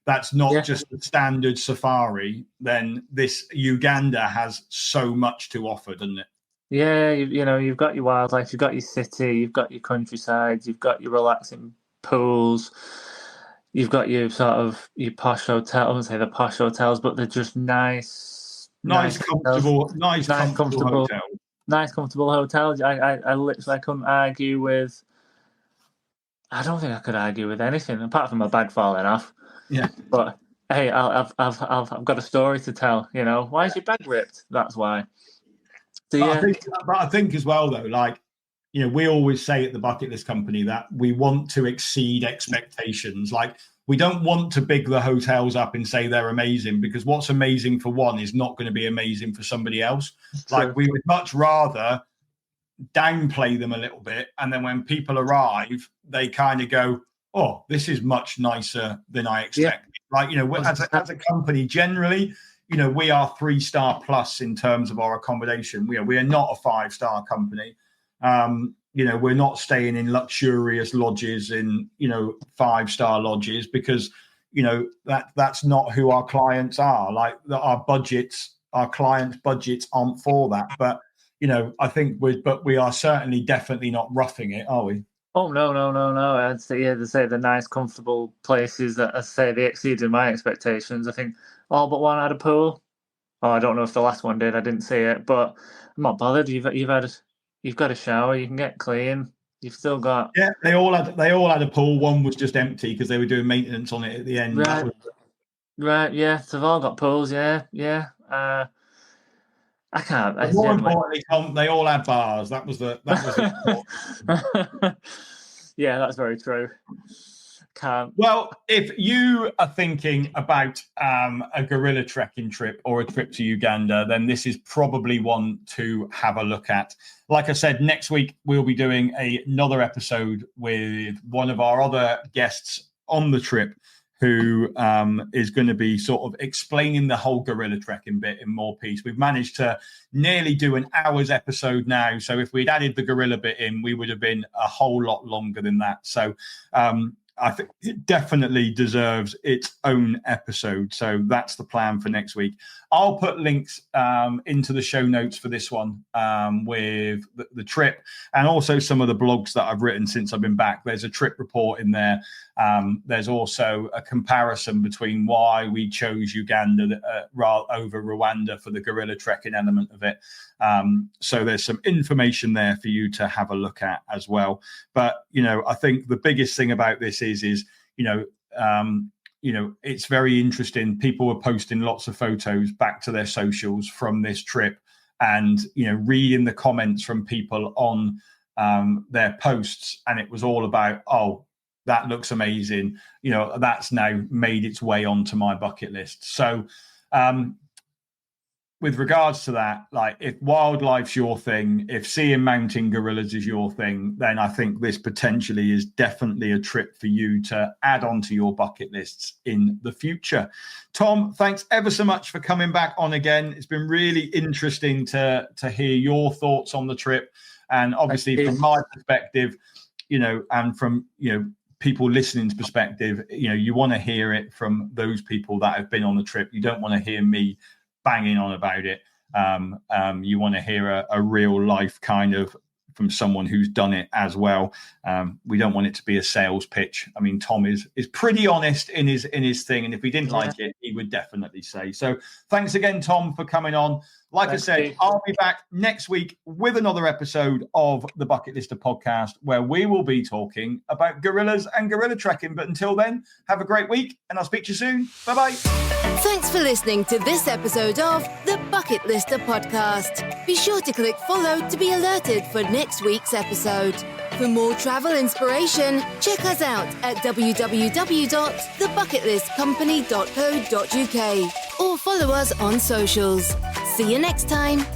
that's not just a standard safari, then this Uganda has so much to offer, doesn't it? Yeah, you've got your wildlife, you've got your city, you've got your countryside, you've got your relaxing pools, you've got your sort of your posh hotels. I wouldn't say the posh hotels, but they're just nice, Nice, comfortable hotel. Nice, comfortable hotel. I literally couldn't argue with. I don't think I could argue with anything apart from my bag falling off. Yeah. But hey, I've got a story to tell. You know, why is your bag ripped? That's why. So, yeah. But I think as well, though, like, you know, we always say at the Bucket List Company that we want to exceed expectations. Like, we don't want to big the hotels up and say they're amazing, because what's amazing for one is not going to be amazing for somebody else. Like, we would much rather downplay them a little bit, and then when people arrive, they kind of go, "Oh, this is much nicer than I expected." Yeah. Like, you know, as a company, generally, you know, we are 3-star plus in terms of our accommodation. We are not a 5-star company. You know, we're not staying in luxurious lodges in, you know, 5-star lodges, because, you know, that's not who our clients are. Like, our clients' budgets aren't for that. But, you know, I think we are certainly definitely not roughing it, are we? Oh, no. I'd say, the nice, comfortable places that, as I say, they exceeded my expectations. I think all but one had a pool. Oh, I don't know if the last one did. I didn't see it, but I'm not bothered. You've got a shower. You can get clean. You've still got. Yeah, they all had a pool. One was just empty because they were doing maintenance on it at the end. Right. Yeah, so they've all got pools. Yeah. I can't. But more importantly, Tom, they all had bars. That was it. Yeah, that's very true. Can't. Well, if you are thinking about a gorilla trekking trip or a trip to Uganda, then this is probably one to have a look at. Like I said, next week we'll be doing another episode with one of our other guests on the trip, who is going to be sort of explaining the whole gorilla trekking bit in more piece. We've managed to nearly do an hour's episode now. So if we'd added the gorilla bit in, we would have been a whole lot longer than that. So I think it definitely deserves its own episode. So that's the plan for next week. I'll put links into the show notes for this one with the trip, and also some of the blogs that I've written since I've been back. There's a trip report in there. There's also a comparison between why we chose Uganda over Rwanda for the gorilla trekking element of it. So there's some information there for you to have a look at as well. But, you know, I think the biggest thing about this is, you know, it's very interesting. People were posting lots of photos back to their socials from this trip, and, you know, reading the comments from people on their posts. And it was all about, oh, that looks amazing. You know, that's now made its way onto my bucket list. So with regards to that, like, if wildlife's your thing, if seeing mountain gorillas is your thing, then I think this potentially is definitely a trip for you to add onto your bucket lists in the future. Tom, thanks ever so much for coming back on again. It's been really interesting to hear your thoughts on the trip. And obviously from my perspective, you know, and from, you know, people listening's perspective, you know, you want to hear it from those people that have been on the trip. You don't want to hear me banging on about it. You want to hear a real life kind of from someone who's done it as well. We don't want it to be a sales pitch. I mean, Tom is pretty honest in his thing, and if he didn't like it, he would definitely say. So thanks again, Tom, for coming on. Like I said, I'll be back next week with another episode of the Bucket Lister podcast, where we will be talking about gorillas and gorilla trekking. But until then, have a great week, and I'll speak to you soon. Bye-bye. Thanks for listening to this episode of the Bucket Lister podcast. Be sure to click follow to be alerted for next week's episode. For more travel inspiration, check us out at www.thebucketlistcompany.co.uk or follow us on socials. See you next time.